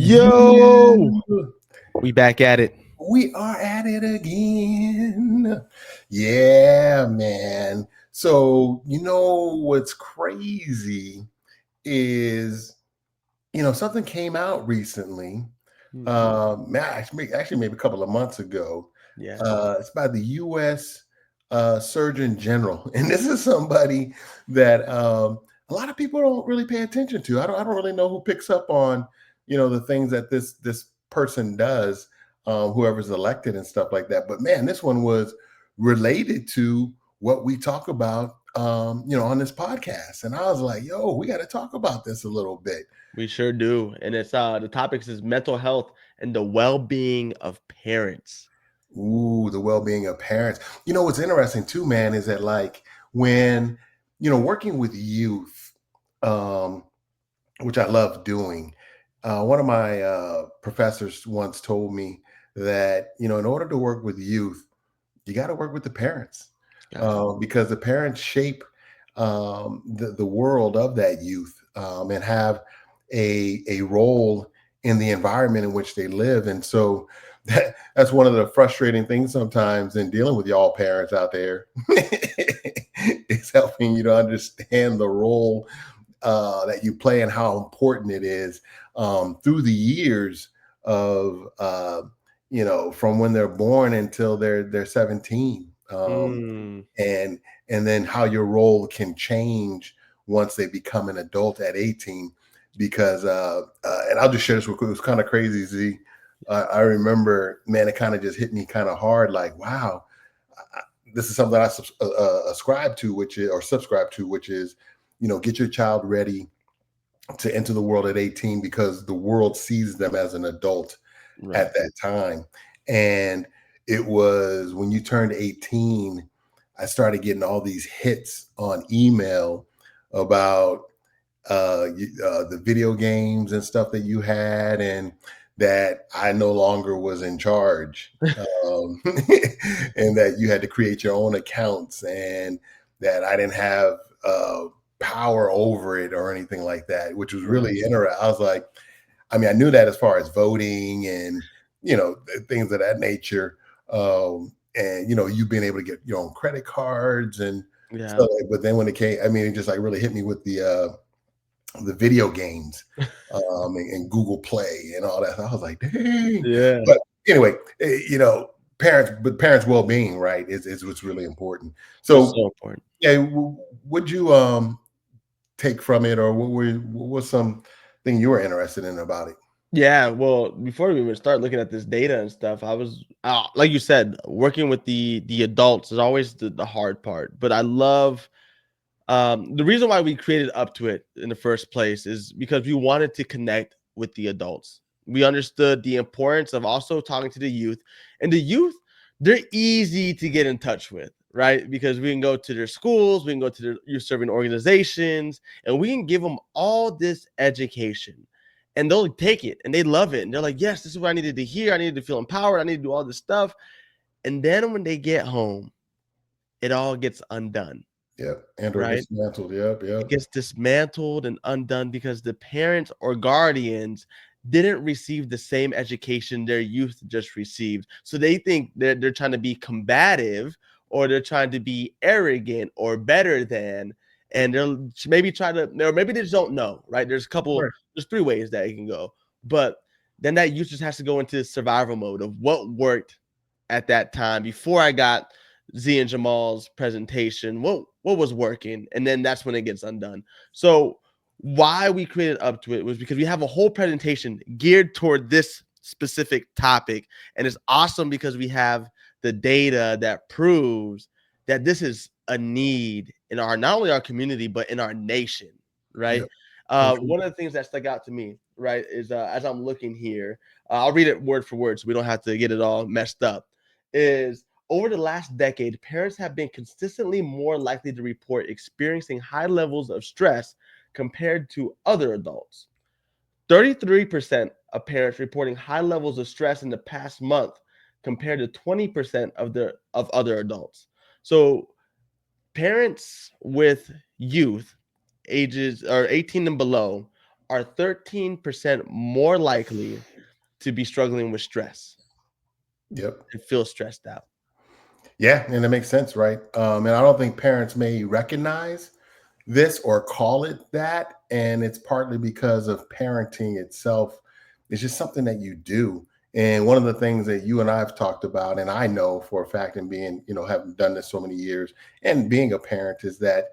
Yo, Yeah, we back at it. we are at it again. Yeah, man. So, what's crazy is, something came out recently. Mhm. Actually, maybe a couple of months ago. Yeah, It's by the U.S. Surgeon General, and this is somebody that a lot of people don't really pay attention to. I don't really know who picks up on, the things that this person does, whoever's elected and stuff like that. But man, this one was related to what we talk about, on this podcast, and I was like, yo, we got to talk about this a little bit. we sure do. And it's the topics is mental health and the well-being of parents. Ooh, the well-being of parents. What's interesting too, man, is that like when working with youth, um, which I love doing. One of my professors once told me that in order to work with youth, you got to work with the parents, Gotcha. because the parents shape the world of that youth, and have a role in the environment in which they live. And so that's one of the frustrating things sometimes in dealing with y'all parents out there. It's helping you to understand the role that you play and how important it is, through the years of, from when they're born until they're 17, Mm, and then how your role can change once they become an adult at 18. Because and I'll just share this real quick. It was kind of crazy, Z. I remember, man, it kind of just hit me kind of hard. Like, wow, I- this is something I ascribe to, which is, or subscribe to, which is, get your child ready to enter the world at 18, because the world sees them as an adult right. at that time. And it was when you turned 18, I started getting all these hits on email about the video games and stuff that you had, and that I no longer was in charge, and that you had to create your own accounts, and that I didn't have power over it or anything like that, which was Right. really interesting. I was like, I mean, I knew that as far as voting and things of that nature, and you being able to get your own credit cards and Yeah. stuff. But then when it came, I mean, it just like really hit me with the video games, and Google Play and all that. So I was like, dang. Yeah. But anyway, parents' well-being, right, is what's really important. It's So so important. yeah, would you take from it, or what was something you were interested in about it? Yeah, well, before we even start looking at this data and stuff, I was like you said, working with the adults is always the hard part. But I love the reason why we created Up to It in the first place is because we wanted to connect with the adults. We understood the importance of also talking to the youth, and the youth, they're easy to get in touch with, right? Because we can go to their schools, we can go to their youth serving organizations, and we can give them all this education. And they'll take it and they love it. And they're like, yes, this is what I needed to hear. I needed to feel empowered. I need to do all this stuff. And then when they get home, it all gets undone, Yep, and/or right? dismantled. Yep, It yep. gets dismantled and undone because the parents or guardians didn't receive the same education their youth just received. So they think they're trying to be combative, or they're trying to be arrogant or better than, and they'll maybe try to, or maybe they just don't know, right? Right. There's three ways that it can go. But then that youth just has to go into survival mode of what worked at that time before I got Z and Jamal's presentation, what was working, and then that's when it gets undone. So why we created Up to It was because we have a whole presentation geared toward this specific topic, and it's awesome because we have the data that proves that this is a need in our, not only our community but in our nation, right? Yep. So true. One of the things that stuck out to me, right, is as I'm looking here, I'll read it word for word so we don't have to get it all messed up. Is over the last decade, parents have been consistently more likely to report experiencing high levels of stress compared to other adults. 33% of parents reporting high levels of stress in the past month compared to 20% of other adults. So parents with youth ages or 18 and below are 13% more likely to be struggling with stress Yep. and feel stressed out. Yeah, and it makes sense, right? And I don't think parents may recognize this or call it that, and it's partly because of parenting itself. It's just something that you do. And one of the things that you and I have talked about, and I know for a fact, and being, having done this so many years and being a parent, is that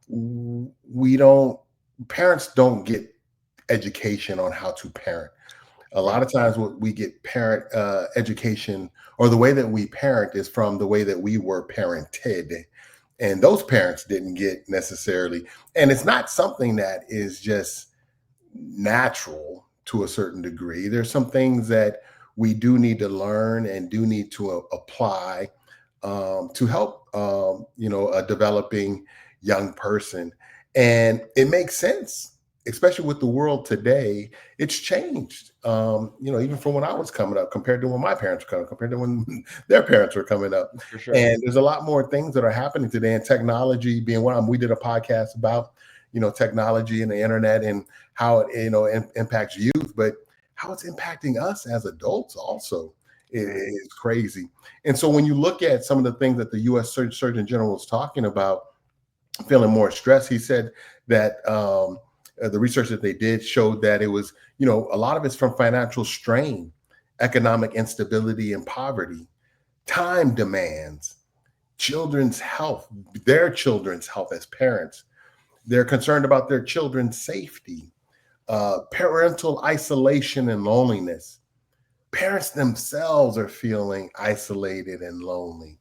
we don't, parents don't get education on how to parent. A lot Right. of times what we get parent education, or the way that we parent, is from the way that we were parented, and those parents didn't get necessarily. And it's not something that is just natural. To a certain degree, there's some things that we do need to learn and do need to apply to help a developing young person. And it makes sense, especially with the world today. It's changed, even from when I was coming up, compared to when my parents were coming, compared to when their parents were coming up. For sure. And there's a lot more things that are happening today, and technology being one of them. We did a podcast about technology and the internet and how it impacts youth, but how it's impacting us as adults also Right. is crazy. And so when you look at some of the things that the U.S. Surgeon General was talking about, feeling more stress, he said that the research that they did showed that it was, a lot of it's from financial strain, economic instability, and poverty, time demands, children's health, their children's health as parents. They're concerned about their children's safety, parental isolation and loneliness. Parents themselves are feeling isolated and lonely.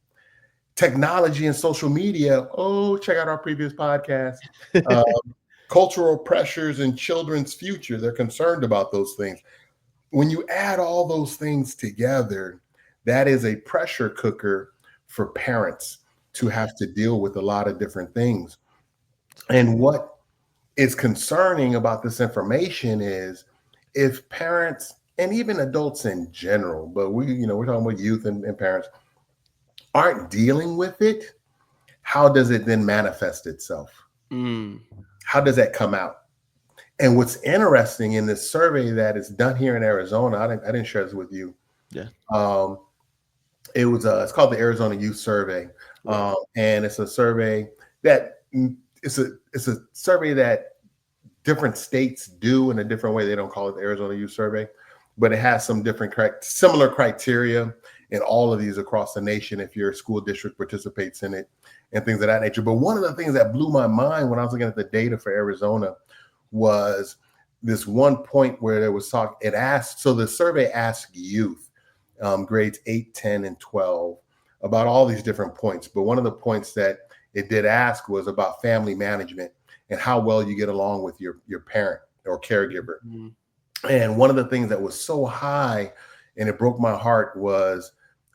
Technology and social media. Oh, check out our previous podcast. Uh, Cultural pressures and children's future. They're concerned about those things. When you add all those things together, that is a pressure cooker for parents to have to deal with a lot of different things. And what is concerning about this information is, if parents and even adults in general, but we're talking about youth and parents, aren't dealing with it, how does it then manifest itself? Mm, How does that come out? And what's interesting in this survey that is done here in Arizona, I didn't share this with you. yeah. Um, it's called the Arizona Youth Survey, Right. and it's a survey that it's a survey that different states do in a different way. They don't call it the Arizona Youth Survey, but it has some different similar criteria in all of these across the nation if your school district participates in it and things of that nature. But one of the things that blew my mind when I was looking at the data for Arizona was this one point where there was talk. It asked, so the survey asked youth, grades 8, 10, and 12, about all these different points. But one of the points that it did ask was about family management and how well you get along with your parent or caregiver. Mm, And one of the things that was so high, and it broke my heart, was,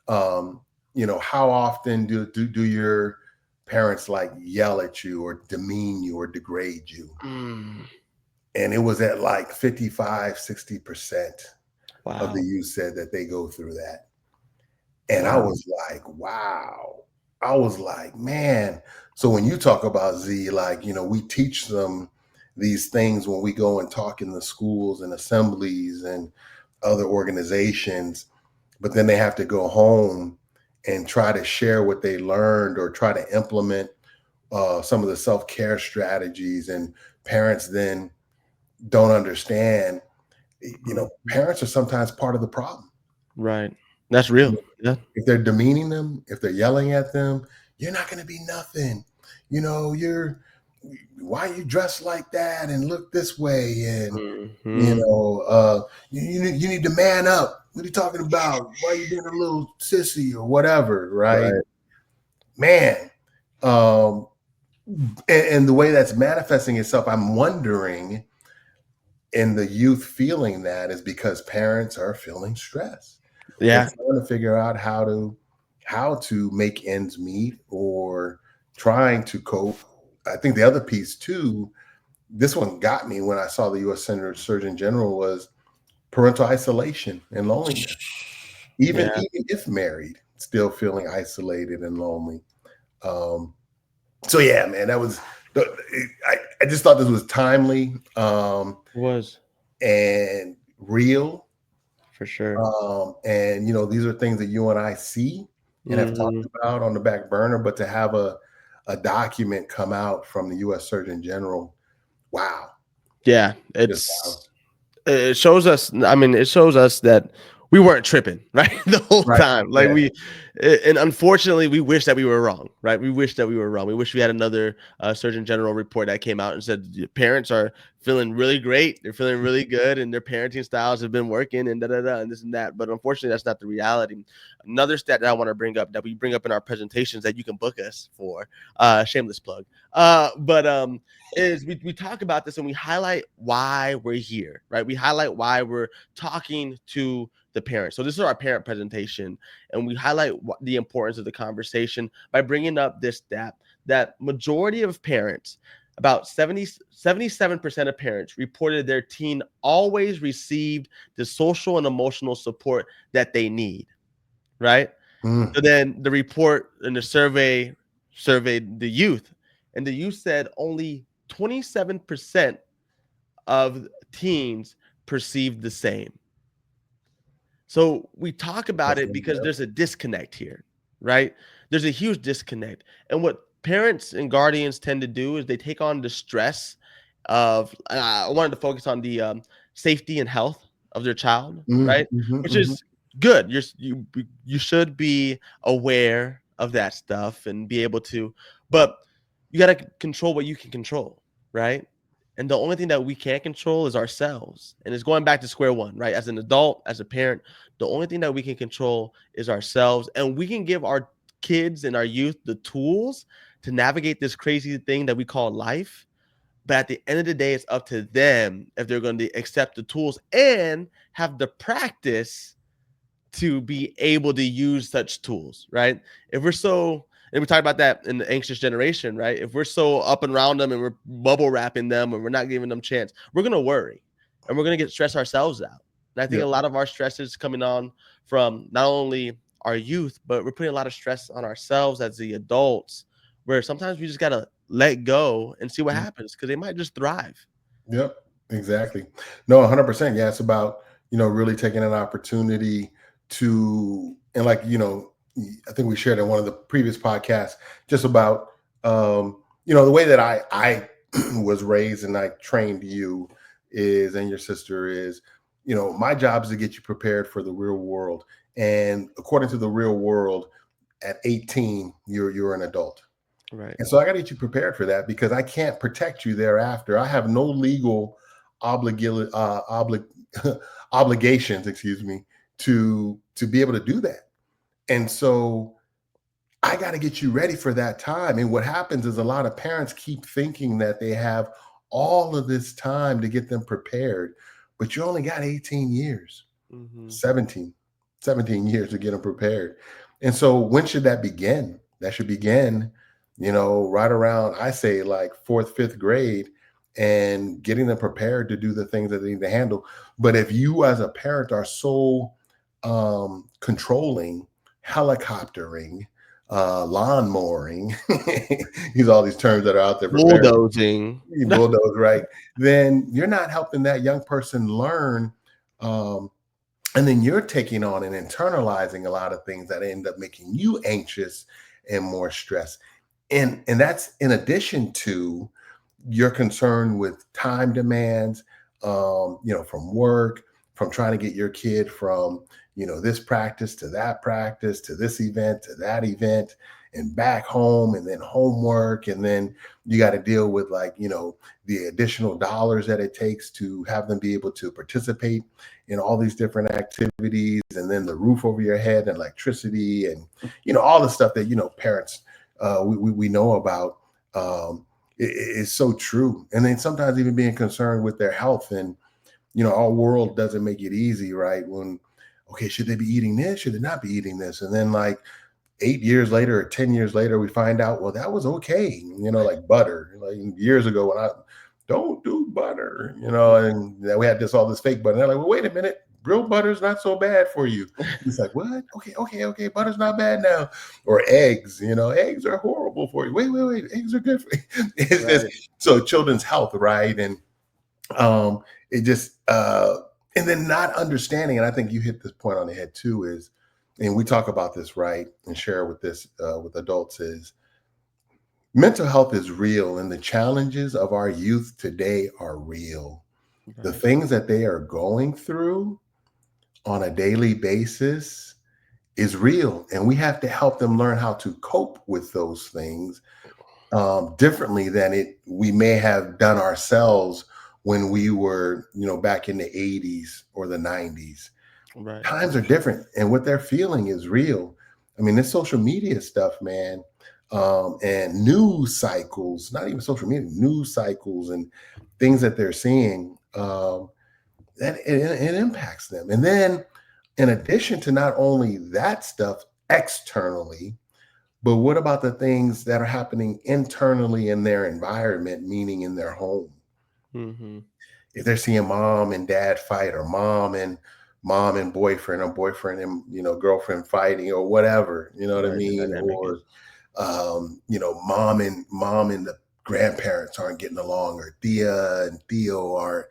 how often do your parents like yell at you or demean you or degrade you? mm, And it was at like 55, 60% of the wow. youth said that they go through that. And I Wow. was like, wow. I was like, man. So when you talk about Z, like, we teach them these things when we go and talk in the schools and assemblies and other organizations, but then they have to go home and try to share what they learned or try to implement some of the self-care strategies. And parents then don't understand, Mhm. parents are sometimes part of the problem. Right. That's real. Yeah. If they're demeaning them, if they're yelling at them, you're not going to be nothing. You're, why you dressed like that and look this way? And, Mhm. you need to man up. What are you talking about? Why you being a little sissy or whatever? Right. Right. Man. Um, and the way that's manifesting itself, I'm wondering, and the youth feeling that is because parents are feeling stress. They're Yeah. trying to figure out how to make ends meet or trying to cope. I think the other piece too, this one got me when I saw the U.S. Senator Surgeon General, was parental isolation and loneliness. Yeah. Even if married, still feeling isolated and lonely. Um, so yeah, man, that was. I I just thought this was timely, It was and real. for sure. And these are things that you and I see and have talked Hmm. about on the back burner, but to have a document come out from the U.S. Surgeon General, wow, Yeah, just wow. it shows us. I mean, it shows us that we weren't tripping, right, the whole Right. time. Like Yeah. and unfortunately, we wish that we were wrong, right? We wish that we were wrong. We wish we had another Surgeon General report that came out and said the parents are feeling really great, they're feeling really good, and their parenting styles have been working, and da da da, and this and that. But unfortunately, that's not the reality. Another stat that I want to bring up that we bring up in our presentations that you can book us for, shameless plug, but is we talk about this and we highlight why we're here, right? We highlight why we're talking to the parents. So this is our parent presentation, and we highlight the importance of the conversation by bringing up this stat that majority of parents, about 77% of parents reported their teen always received the social and emotional support that they need, right? Mm, So then the report and the survey surveyed the youth, and the youth said only 27% of teens perceived the same. So we talk about it definitely, because yeah. there's a disconnect here, right? There's a huge disconnect. And what parents and guardians tend to do is they take on the stress of, I wanted to focus on the safety and health of their child, Mm, right? mhm, Which mhm. is good. You should be aware of that stuff and be able to, but you got to control what you can control, right? And the only thing that we can't control is ourselves. And it's going back to square one, right? As an adult, as a parent, the only thing that we can control is ourselves. And we can give our kids and our youth the tools to navigate this crazy thing that we call life. But at the end of the day, it's up to them if they're going to accept the tools and have the practice to be able to use such tools, right? If we're so, and we talk about that in the anxious generation, right? If we're so up and around them and we're bubble wrapping them and we're not giving them chance, we're gonna worry and we're gonna get stressed ourselves out. And I think a Yep, lot of our stress is coming on from not only our youth, but we're putting a lot of stress on ourselves as the adults, where sometimes we just gotta let go and see what mm, happens because they might just thrive. yep, exactly. No, 100%. Yeah, it's about really taking an opportunity to, and like I think we shared in one of the previous podcasts just about the way that I was raised and I trained you is, and your sister is, my job is to get you prepared for the real world. And according to the real world, at 18, you're an adult. Right. And so I got to get you prepared for that because I can't protect you thereafter. I have no legal oblig- obligations, excuse me, to be able to do that. And so I got to get you ready for that time. And what happens is a lot of parents keep thinking that they have all of this time to get them prepared, but you only got 18 years, Mm-hmm. 17, 17 years to get them prepared. And so when should that begin? That should begin, right around, I say, like fourth, fifth grade, and getting them prepared to do the things that they need to handle. But if you as a parent are so controlling, helicoptering, lawn mowing, use all these terms that are out there for parents, Bulldozing. you bulldoze, right? Then you're not helping that young person learn. Um, and then you're taking on and internalizing a lot of things that end up making you anxious and more stressed. And that's in addition to your concern with time demands, from work, from trying to get your kid from, this practice to this event to that event and back home and then homework. And then you got to deal with, like, the additional dollars that it takes to have them be able to participate in all these different activities, and then the roof over your head and electricity and, all the stuff that, parents, we know about. Is so true. And then sometimes even being concerned with their health. And our world doesn't make it easy, right? When, okay, should they be eating this, should they not be eating this? And then, like, 8 years later or 10 years later, we find out, well, that was okay, like butter, like years ago when I don't do butter, and then we had all this fake butter, and they're like, well, wait a minute, real butter's not so bad for you. He's like, what? Okay, okay, okay, butter's not bad now. Or eggs, eggs are horrible for you. Wait, eggs are good for you. It's just Right. so children's health, right? And it just and then not understanding, and I think you hit this point on the head too, is and we talk about this, right, and share with this with adults, is mental health is real and the challenges of our youth today are real. The Right. things that they are going through on a daily basis is real, and we have to help them learn how to cope with those things differently than it we may have done ourselves when we were, back in the 80s or the 90s. Right. Times are different, and what they're feeling is real. I mean, this social media stuff, man, and news cycles, not even social media, news cycles and things that they're seeing, that it impacts them. And then, in addition to not only that stuff externally, but what about the things that are happening internally in their environment, meaning in their home? Mm-hmm. If they're seeing mom and dad fight, or mom and boyfriend, or boyfriend and girlfriend fighting, or whatever, you know what I Right. The mean? dynamic Or is mom and the grandparents aren't getting along, or Thea and Theo are,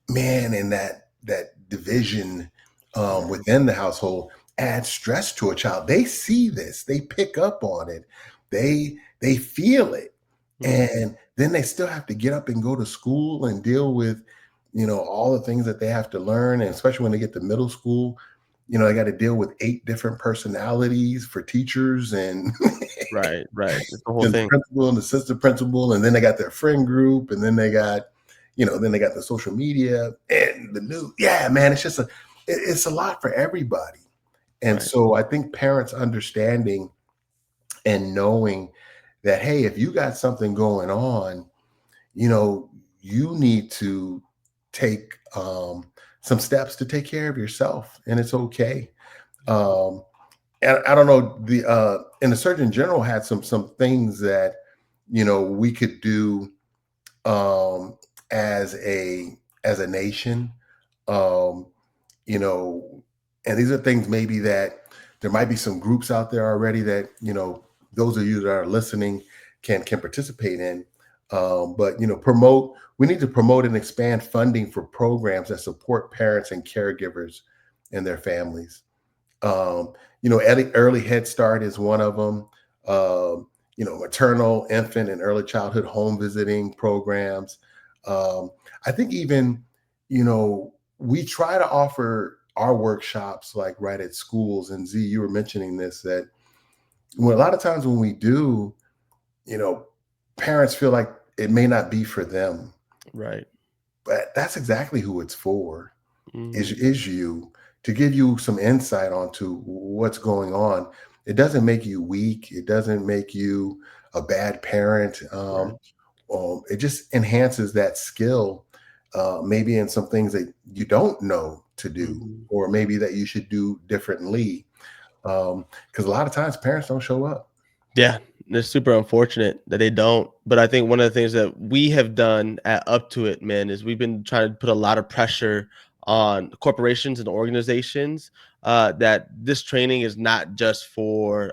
man, and that division right. within the household adds stress to a child. They see this, they pick up on it, they feel it, Mm-hmm. and then they still have to get up and go to school and deal with all the things that they have to learn, and especially when they get to middle school, they got to deal with 8 different personalities for teachers, and Right. Right. It's the whole and the thing. principal and the assistant principal, and then they got their friend group, and then they got, then they got the social media and the new. Yeah, man, it's just it's a lot for everybody. And Right. so I think parents understanding and knowing that, hey, if you got something going on, you know, you need to take some steps to take care of yourself, and it's okay. Um, and I don't know, and the Surgeon General had some things that we could do um, as a nation, um, you know, and these are things maybe that there might be some groups out there already that those of you that are listening can participate in. But promote. We need to promote and expand funding for programs that support parents and caregivers and their families. Early Head Start is one of them. Maternal, infant, and early childhood home visiting programs. I think even, we try to offer our workshops like right at schools. And Z, you were mentioning this, that a lot of times when we do, you know, parents feel like it may not be for them, Right. but that's exactly who it's for. is Mm-hmm. is you, to give you some insight onto what's going on. It doesn't make you weak. It doesn't make you a bad parent. Right. It just enhances that skill, maybe in some things that you don't know to do, Mm-hmm. or maybe that you should do differently. Because a lot of times parents don't show up. Yeah, it's super unfortunate that they don't. But I think one of the things that we have done at Up to It, man, is we've been trying to put a lot of pressure on corporations and organizations that this training is not just for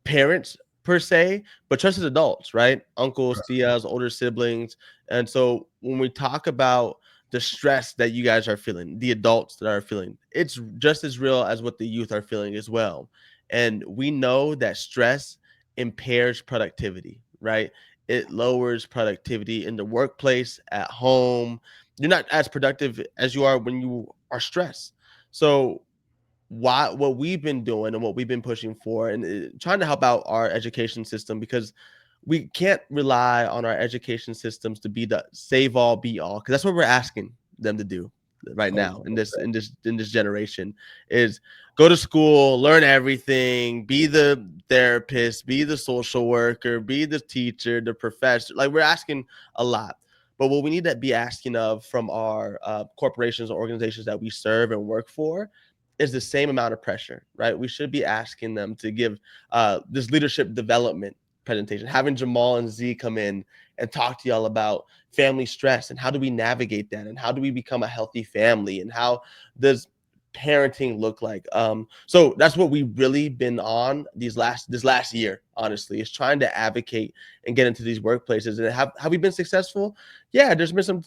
parents per se, but just as adults, right? Uncles, tias, older siblings. And so when we talk about the stress that you guys are feeling, the adults that are feeling, it's just as real as what the youth are feeling as well. And we know that stress impairs productivity, right? It lowers productivity in the workplace, at home. You're not as productive as you are when you are stressed. So what we've been doing and what we've been pushing for and trying to help out our education system, because we can't rely on our education systems to be the save all be all, because that's what we're asking them to do right now in this generation is go to school, learn everything, be the therapist, be the social worker, be the teacher, the professor. Like, we're asking a lot. But what we need to be asking of from our corporations and organizations that we serve and work for is the same amount of pressure, right? We should be asking them to give this leadership development presentation, having Jamal and Z come in and talk to y'all about family stress and how do we navigate that and how do we become a healthy family and how does parenting look like. So that's what we've really been on this last year, honestly, is trying to advocate and get into these workplaces. And have we been successful? Yeah, there's been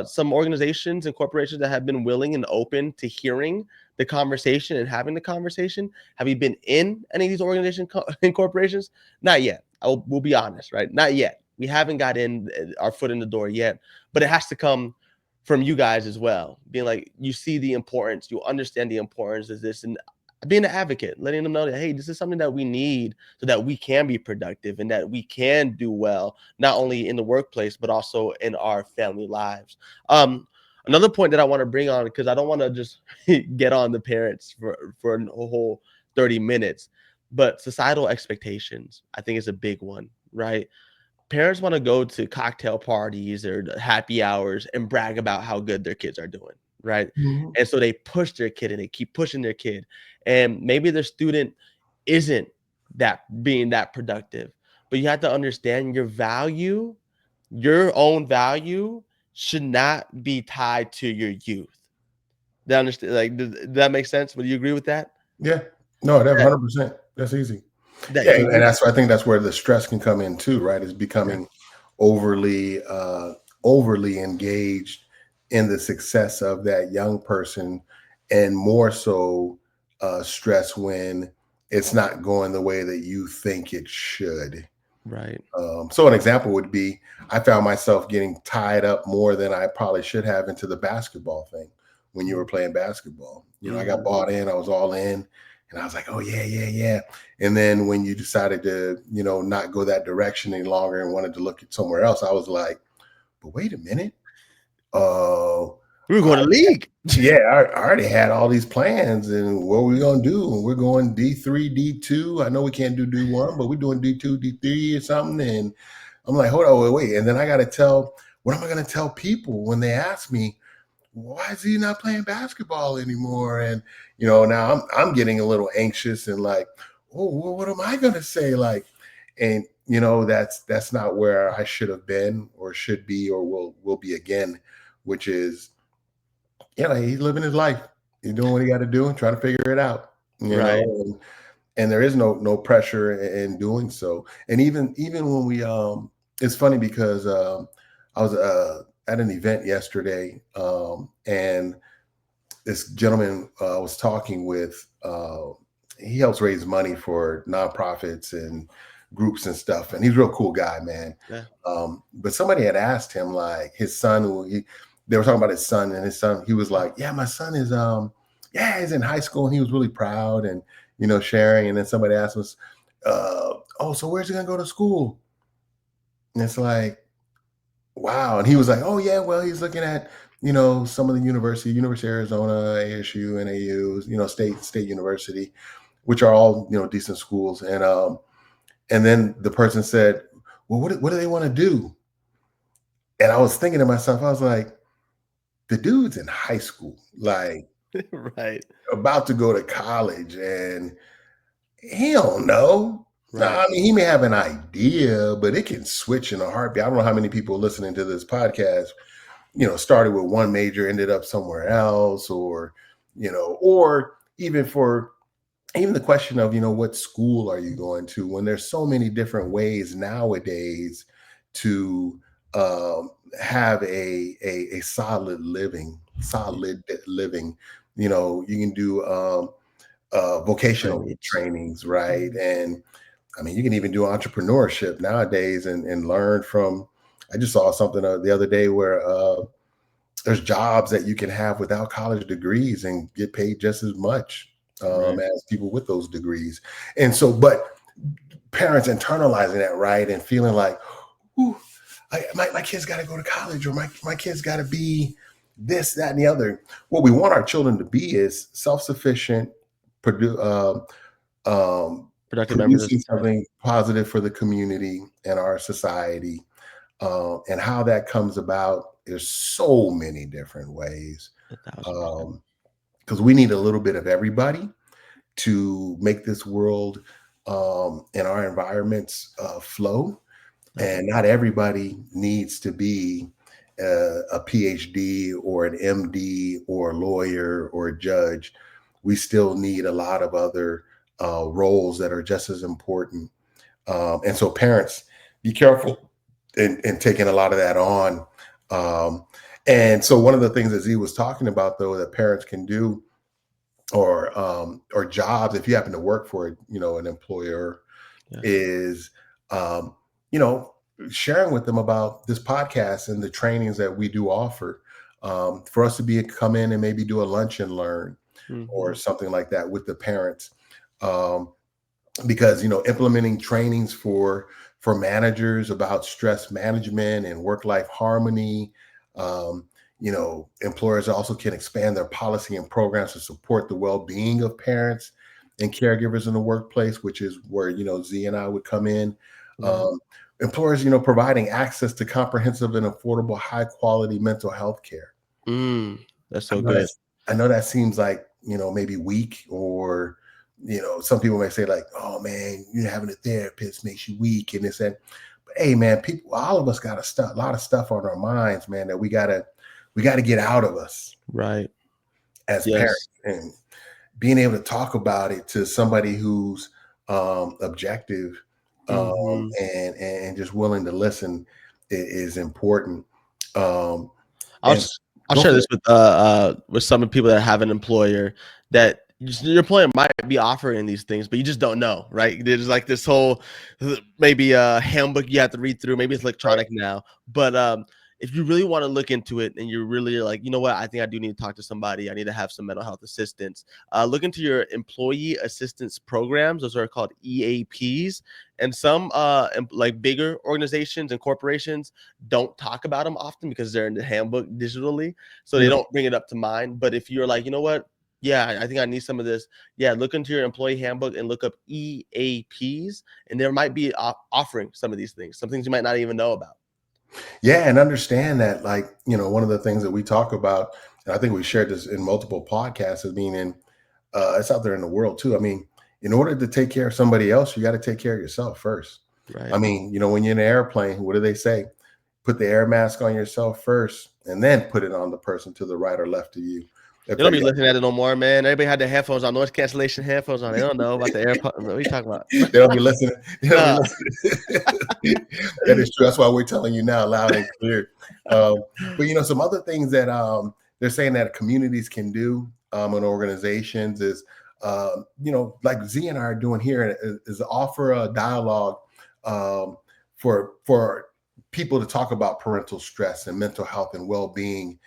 some organizations and corporations that have been willing and open to hearing the conversation and having the conversation. Have you been in any of these organizations and corporations? Not yet. We'll be honest, right? Not yet. We haven't got in our foot in the door yet, but it has to come from you guys as well. Being like, you see the importance, you understand the importance of this, and being an advocate, letting them know that, hey, this is something that we need so that we can be productive and that we can do well, not only in the workplace, but also in our family lives. Another point that I want to bring on, because I don't want to just get on the parents for a whole 30 minutes, but societal expectations, I think is a big one, right? Parents want to go to cocktail parties or happy hours and brag about how good their kids are doing, right? Mhm. And so they push their kid and they keep pushing their kid. And maybe their student isn't that being that productive. But you have to understand your own value should not be tied to your youth. That understand like does that make sense? Would you agree with that? Yeah. No, that That 100%. That's easy. that Yeah, you and that's I think that's where the stress can come in too, right? Is yeah, becoming overly overly engaged in the success of that young person, and more so stress when it's not going the way that you think it should. right. So an example would be I found myself getting tied up more than I probably should have into the basketball thing when you were playing basketball. I got Mm-hmm. bought in, I was all in, and I was like, oh yeah, yeah, yeah. And then when you decided to, not go that direction any longer and wanted to look at somewhere else, I was like, but wait a minute. Uh We were I going to league. yeah, I already had all these plans, and what are we gonna do? And we're going D3, D2. I know we can't do D1, but we're doing D2, D3 or something. And I'm like, hold on, wait. And then I gotta what am I gonna tell people when they ask me, why is he not playing basketball anymore? And now I'm getting a little anxious and like, oh, well, what am I gonna say? Like, and that's not where I should have been or should be or will be again, which is he's living his life. He's doing what he got to do and trying to figure it out. Right. And there is no pressure in doing so. And even when we it's funny because I was at an event yesterday, and this gentleman was talking with. He helps raise money for nonprofits and groups and stuff, and he's a real cool guy, man. Yeah. But somebody had asked him, like, his son, they were talking about his son, and his son, he was like, yeah, my son is yeah, he's in high school, and he was really proud and sharing. And then somebody asked us, oh, so where's he gonna go to school? And it's like, wow. And he was like, oh yeah, well, he's looking at some of the University of Arizona, ASU, NAU, state university, which are all decent schools. And then the person said, well, what do they want to do? And I was thinking to myself, I was like, the dude's in high school, like Right. about to go to college, and he don't know. No, Right. I mean, he may have an idea, but it can switch in a heartbeat. I don't know how many people listening to this podcast, started with one major, ended up somewhere else, or even the question of, what school are you going to, when there's so many different ways nowadays to have a solid living. You can do vocational Trainings. trainings, right? Mhm. And I mean, you can even do entrepreneurship nowadays and learn from. I just saw something the other day where there's jobs that you can have without college degrees and get paid just as much Right. as people with those degrees. And so, but parents internalizing that, right, and feeling like, ooh, my kid's got to go to college, or my kid's got to be this, that, and the other. What we want our children to be is self-sufficient, produ- Productive members of producing society. something positive for the community and our society. And how that comes about, there's so many different ways. 1,000%. Because we need a little bit of everybody to make this world and our environments flow. Yep. And not everybody needs to be a PhD or an MD or a lawyer or a judge. We still need a lot of other roles that are just as important. And so, parents, be careful in taking a lot of that on. Um, and so, one of the things that Z was talking about, though, that parents can do, or jobs, if you happen to work for, an employer, Yes. is um, you know sharing with them about this podcast and the trainings that we do offer, for us to be come in and maybe do a lunch and learn or Hmm. something like that with the parents, um, because implementing trainings for managers about stress management and work life harmony. um, Employers also can expand their policy and programs to support the well-being of parents and caregivers in the workplace, which is where Z and I would come in. Right. um, Employers providing access to comprehensive and affordable high quality mental health care. That's I so know good. that's I know that seems like, maybe weak, or, some people may say like, oh man, having a therapist makes you weak and this and, but hey man, people, all of us got a lot of stuff on our minds, man, that we gotta get out of us Right. as parents, Yes. and being able to talk about it to somebody who's objective, Hmm. and just willing to listen is important. Um, I'll and sh- I'll go share for this it. with some of the people that have an employer that your employer might be offering these things, but you just don't know, right? There's like this whole maybe a handbook you have to read through. Maybe it's electronic now, but if you really want to look into it and you're really like, you know what, I think I do need to talk to somebody. I need to have some mental health assistance. Look into your employee assistance programs. Those are called EAPs, and some like bigger organizations and corporations don't talk about them often because they're in the handbook digitally, so they Mhm. don't bring it up to mind. But if you're like, you know what, yeah, I think I need some of this. Yeah, look into your employee handbook and look up EAPs, and there might be offering some of these things, some things you might not even know about. Yeah, and understand that, like, one of the things that we talk about, and I think we shared this in multiple podcasts, is being in, it's out there in the world too. I mean, in order to take care of somebody else, you got to take care of yourself first. I Right. mean, when you're in an airplane, what do they say? Put the air mask on yourself first, and then put it on the person to the right or left of you. If They don't they be looking at it no more, man. Everybody had their headphones on, noise cancellation headphones on. They don't know about the AirPods. What are you talking about? they don't be listening. They don't be Nah. listening. That is true. That's why we're telling you now, loud and clear. But some other things that they're saying that communities can do, and organizations is, like Z and I are doing here, is offer a dialogue, um, for people to talk about parental stress and mental health and well-being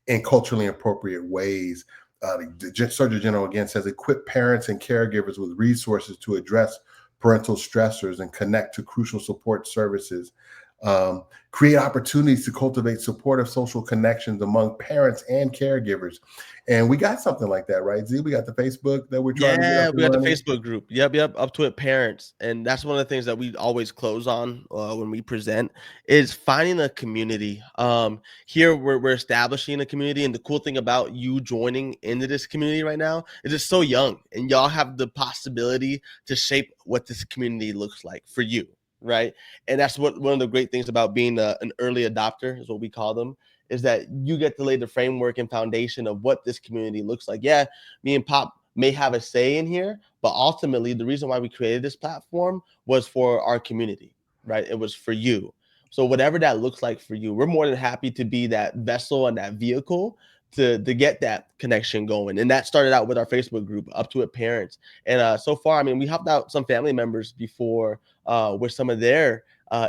in culturally appropriate ways. The Surgeon General again says equip parents and caregivers with resources to address parental stressors and connect to crucial support services. Create opportunities to cultivate supportive social connections among parents and caregivers. And we got something like that, right, Z? We got the Facebook that we're trying to get up Yeah, we and got the running. Facebook group. Yep, up to it parents. And that's one of the things that we always close on when we present is finding a community. Here we're establishing a community, and the cool thing about you joining into this community right now is it's so young, and y'all have the possibility to shape what this community looks like for you, right? And that's what one of the great things about being an early adopter is what we call them, is that you get to lay the framework and foundation of what this community looks like. Yeah, me and Pop may have a say in here, but ultimately the reason why we created this platform was for our community, right? It was for you. So whatever that looks like for you, we're more than happy to be that vessel and that vehicle to get that connection going. And that started out with our Facebook group, Up to It Parents. And so far, I mean, we helped out some family members before with some of their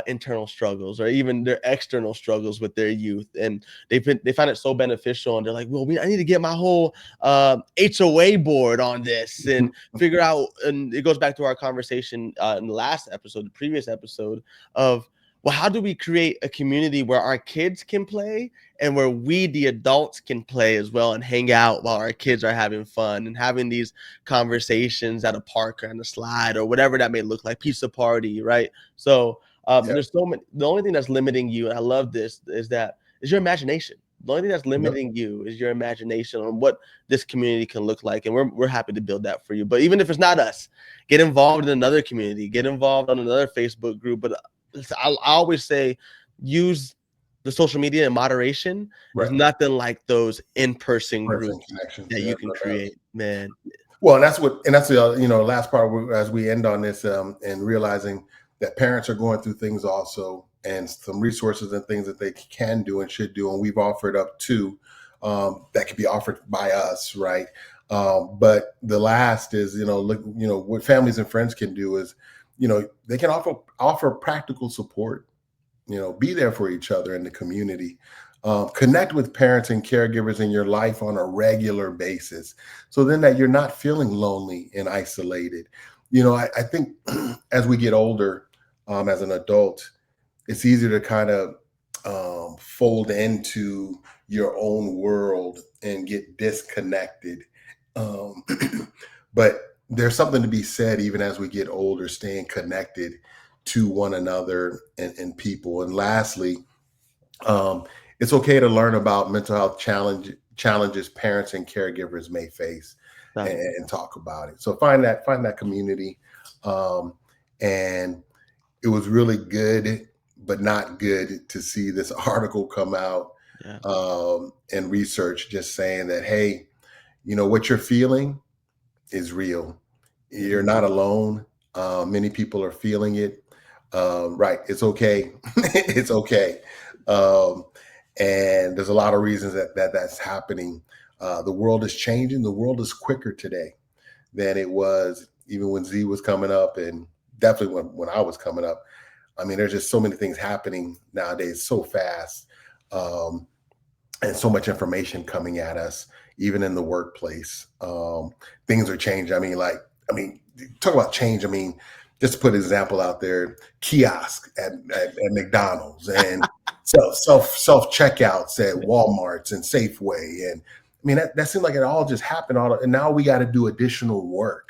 internal struggles or even their external struggles with their youth, and they find it so beneficial. And they're like, well, I need to get my whole HOA board on this and figure out. And it goes back to our conversation in the last episode, the previous episode, of well, how do we create a community where our kids can play and where we, the adults, can play as well and hang out while our kids are having fun and having these conversations at a park or on a slide or whatever that may look like, pizza party, right? So Yeah. there's so many. The only thing that's limiting you, and I love this, is your imagination, The only thing that's Yep. limiting you is your imagination on what this community can look like, and we're happy to build that for you. But even if it's not us, get involved in another community, get involved on another Facebook group. But I always say, use the social media in moderation. Is Right. nothing like those in-person Person groups connections. that Yeah, you can no doubt. create, man. Well, and that's the last part as we end on this, and realizing that parents are going through things also, and some resources and things that they can do and should do, and we've offered up to that could be offered by us, right? But the last is look, what families and friends can do is they can offer practical support, be there for each other in the community. Connect with parents and caregivers in your life on a regular basis, so then that you're not feeling lonely and isolated. I think as we get older, as an adult, it's easier to kind of fold into your own world and get disconnected. Um, but there's something to be said, even as we get older, staying connected to one another and people. And lastly, um, it's okay to learn about mental health challenges parents and caregivers may face, and talk about it. So find that community, um, and it was really good, but not good to see this article come out, Yeah. and research just saying that, hey, what you're feeling is real. You're Mhm. not alone. Many people are feeling it. Right. It's okay. It's okay. Um, and there's a lot of reasons that's happening. The world is changing. The world is quicker today than it was even when Z was coming up, and definitely when I was coming up. I mean, there's just so many things happening nowadays so fast. Um, and so much information coming at us, even in the workplace. Things are changing. I mean, talk about change. I mean, just to put an example out there, kiosk at McDonald's, and self checkouts at Walmart's and Safeway, and I mean that seemed like it all just happened. And now we got to do additional work,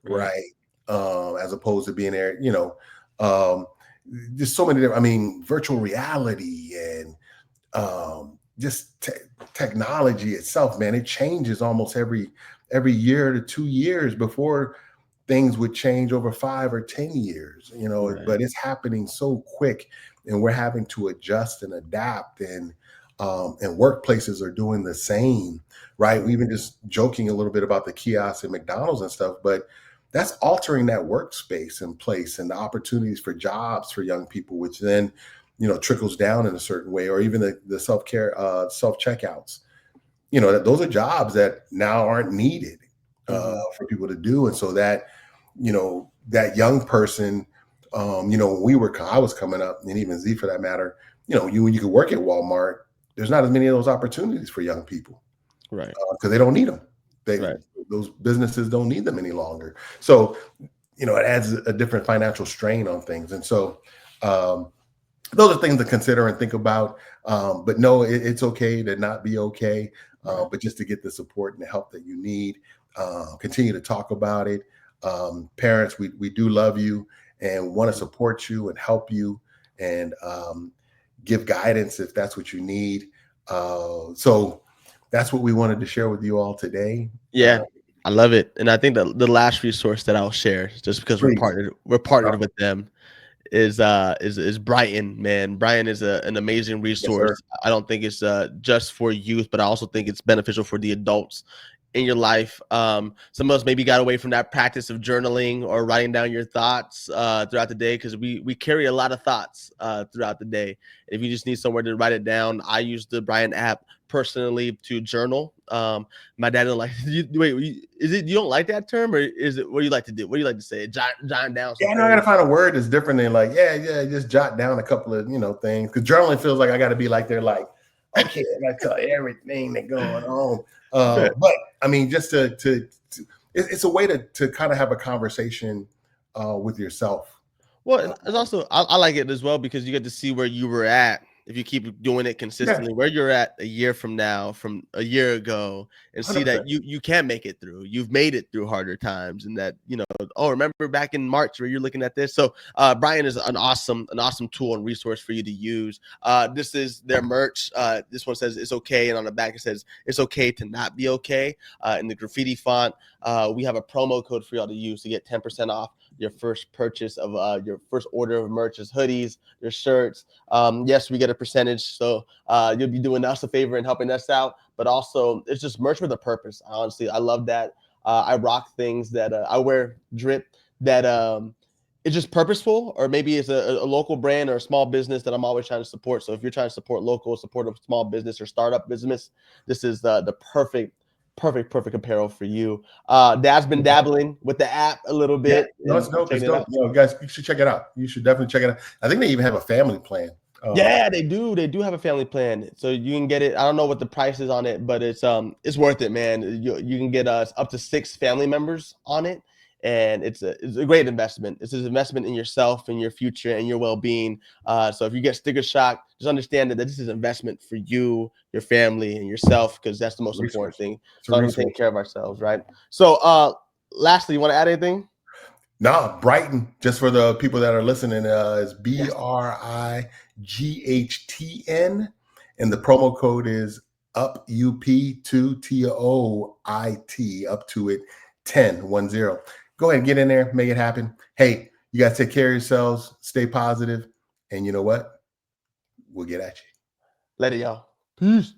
Right. right? As opposed to being there, um, just so many. I mean, virtual reality and just technology itself, man, it changes almost every year to 2 years before things would change over 5 or 10 years, Right. but it's happening so quick, and we're having to adjust and adapt, and workplaces are doing the same, right? We've been just joking a little bit about the kiosks at McDonald's and stuff, but that's altering that workspace and place and the opportunities for jobs for young people, which then trickles down in a certain way, or even the self-care self-checkouts. That those are jobs that now aren't needed Mhm. for people to do. And so that young person, when I was coming up, and even Z for that matter, when you could work at Walmart, there's not as many of those opportunities for young people Right. because they don't need them. they Right. those businesses don't need them any longer. So it adds a different financial strain on things. And so um, those are things to consider and think about. But no, it's okay to not be okay, Right. but just to get the support and the help that you need. Continue to talk about it. Parents, we do love you and want to support you and help you, and give guidance if that's what you need. So that's what we wanted to share with you all today. Yeah, I love it, and I think the last resource that I'll share, just because Please. we're partnered with them, is Brighton, man. Brighton is an amazing Yes, sir. resource. I don't think it's just for youth, but I also think it's beneficial for the adults in your life. Some of us maybe got away from that practice of journaling or writing down your thoughts throughout the day, because we carry a lot of thoughts throughout the day. If you just need somewhere to write it down, I use the Brian app personally to journal. My dad don't like. Is it you don't like that term, or is it what do you like to do? What do you like to say? Jot down some Yeah, I know I got to things. find a word that's different than like, yeah, just jot down a couple of, things. Because journaling feels like I got to be like, they're like, okay, I got to tell everything that's going on. But I mean, just it's a way to kind of have a conversation with yourself. Well, Uh, and it's also I like it as well because you get to see where you were at if you keep doing it Yeah, consistently, where you're at a year from now, from a year ago, and see that 100%. you can make it through. You've made it through harder times, and that, oh, remember back in March where you're looking at this. So Brian is an awesome tool and resource for you to use. This is their merch. This one says it's okay, and on the back it says it's okay to not be okay. In the graffiti font, we have a promo code for y'all to use to get 10% off your first purchase of your first order of merch, hoodies, your shirts. Yes, we get a percentage, so you'll be doing us a favor and helping us out. But also, it's just merch with a purpose. Honestly, I love that. I rock things that I wear drip that it's just purposeful, or maybe it's a local brand or a small business that I'm always trying to support. So if you're trying to support local, support a small business or startup business, this is the perfect apparel for you. Dad's been dabbling with the app a little Yeah, bit no, it's and dope. It's checking it dope. out. Yo, guys, you should check it out. You should definitely check it out. I think they even have a family plan. Yeah, they do. They do have a family plan, so you can get it. I don't know what the price is on it, but it's worth it, man. You can get us up to 6 family members on it, and it's a great investment. It's an investment in yourself and your future and your well being. So if you get sticker shock, just understand that this is an investment for you, your family, and yourself, because that's the most important Resource. thing. It's a Starting taking resource. care of ourselves, right? So, lastly, you want to add anything? Nah, Brighton, just for the people that are listening, is Yes. BRIGHTN. And the promo code is UP2TOIT, up to it 1010. Go ahead and get in there, make it happen. Hey, you guys take care of yourselves, stay positive, and you know what? We'll get at you. Let it, y'all. Peace.